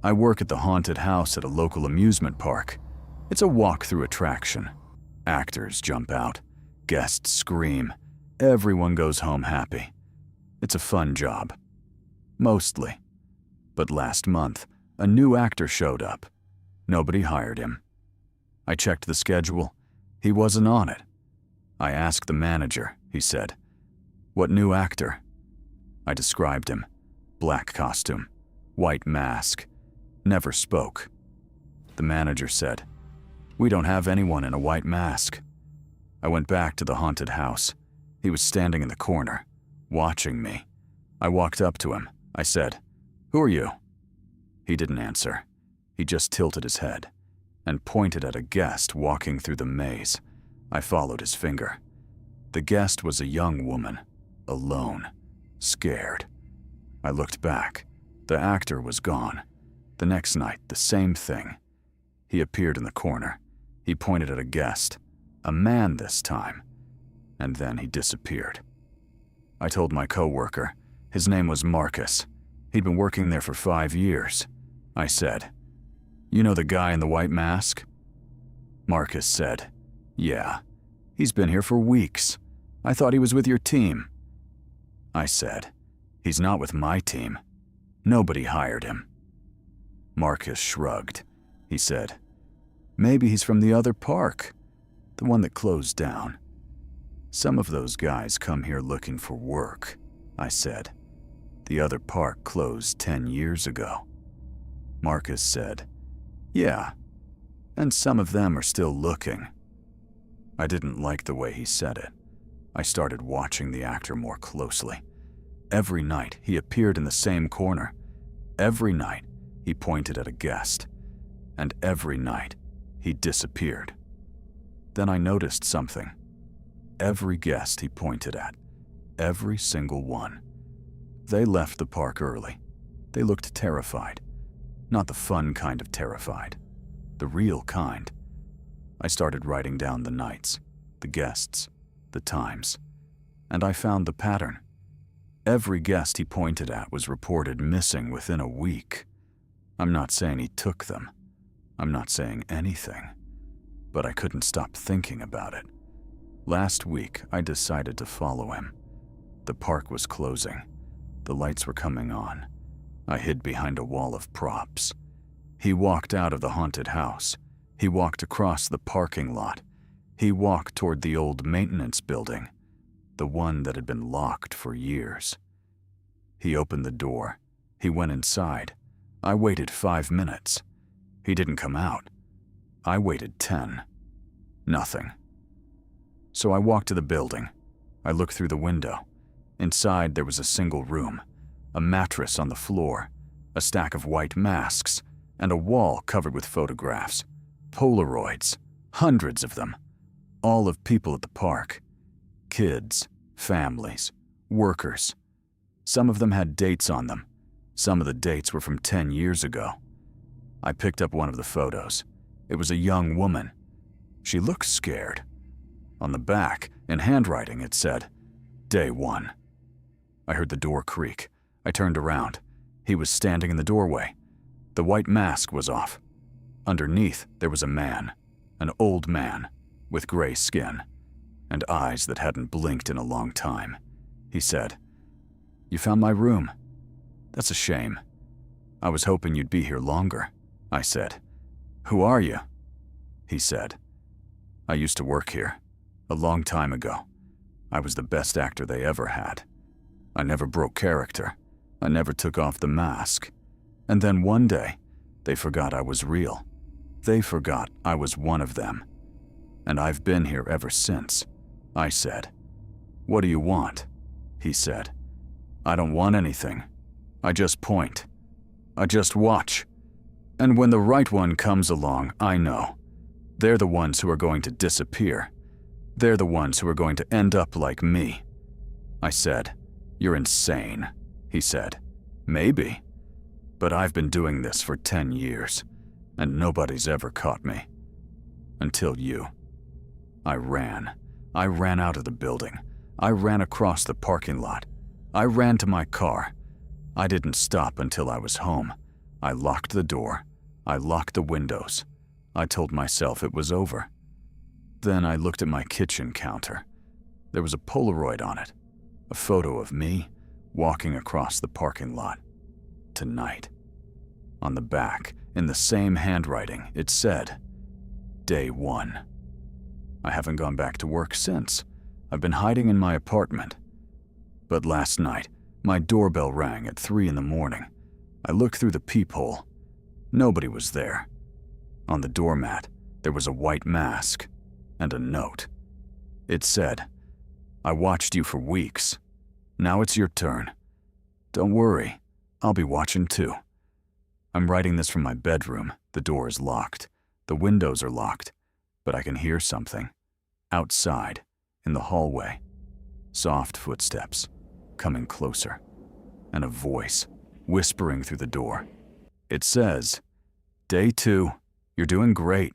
I work at the haunted house at a local amusement park. It's a walk-through attraction. Actors jump out. Guests scream. Everyone goes home happy. It's a fun job. Mostly. But last month, a new actor showed up. Nobody hired him. I checked the schedule. He wasn't on it. I asked the manager. He said, "What new actor?" I described him. Black costume, white mask, never spoke. The manager said, "We don't have anyone in a white mask." I went back to the haunted house. He was standing in the corner, watching me. I walked up to him. I said, "Who are you?" He didn't answer. He just tilted his head and pointed at a guest walking through the maze. I followed his finger. The guest was a young woman, alone, scared. I looked back. The actor was gone. The next night, the same thing. He appeared in the corner. He pointed at a guest, a man this time, and then he disappeared. I told my coworker. His name was Marcus. He'd been working there for 5 years. I said, "You know the guy in the white mask?" Marcus said, "Yeah, he's been here for weeks. I thought he was with your team." I said, "He's not with my team. Nobody hired him." Marcus shrugged. He said, "Maybe he's from the other park, the one that closed down. Some of those guys come here looking for work," I said. "The other park closed 10 years ago." Marcus said, "Yeah, and some of them are still looking." I didn't like the way he said it. I started watching the actor more closely. Every night he appeared in the same corner. Every night he pointed at a guest. And every night he disappeared. Then I noticed something. Every guest he pointed at, every single one. They left the park early. They looked terrified. Not the fun kind of terrified. The real kind. I started writing down the nights, the guests, the times, and I found the pattern. Every guest he pointed at was reported missing within a week. I'm not saying he took them. I'm not saying anything. But I couldn't stop thinking about it. Last week, I decided to follow him. The park was closing. The lights were coming on. I hid behind a wall of props. He walked out of the haunted house. He walked across the parking lot. He walked toward the old maintenance building, the one that had been locked for years. He opened the door. He went inside. I waited 5 minutes. He didn't come out. I waited 10. Nothing. So I walked to the building. I looked through the window. Inside there was a single room, a mattress on the floor, a stack of white masks, and a wall covered with photographs, Polaroids, hundreds of them, all of people at the park. Kids, families, workers. Some of them had dates on them. Some of the dates were from 10 years ago. I picked up one of the photos. It was a young woman. She looked scared. On the back, in handwriting, it said, "Day 1. I heard the door creak. I turned around. He was standing in the doorway. The white mask was off. Underneath, there was a man, an old man, with gray skin, and eyes that hadn't blinked in a long time. He said, "You found my room. That's a shame. I was hoping you'd be here longer." I said, "Who are you?" He said, "I used to work here, a long time ago. I was the best actor they ever had. I never broke character. I never took off the mask. And then one day, they forgot I was real. They forgot I was one of them. And I've been here ever since." I said, "What do you want?" He said, "I don't want anything. I just point. I just watch. And when the right one comes along, I know. They're the ones who are going to disappear. They're the ones who are going to end up like me." I said, "You're insane." He said, "Maybe. But I've been doing this for 10 years, and nobody's ever caught me. Until you." I ran. I ran out of the building. I ran across the parking lot. I ran to my car. I didn't stop until I was home. I locked the door. I locked the windows. I told myself it was over. Then I looked at my kitchen counter. There was a Polaroid on it, a photo of me walking across the parking lot. Tonight. On the back, in the same handwriting, it said, Day 1. I haven't gone back to work since. I've been hiding in my apartment. But last night, my doorbell rang at 3 in the morning. I looked through the peephole. Nobody was there. On the doormat, there was a white mask and a note. It said, I watched you for weeks. Now it's your turn. Don't worry, I'll be watching too. I'm writing this from my bedroom. The door is locked. The windows are locked. But I can hear something. Outside, in the hallway. Soft footsteps, coming closer. And a voice, whispering through the door. It says, Day 2, you're doing great.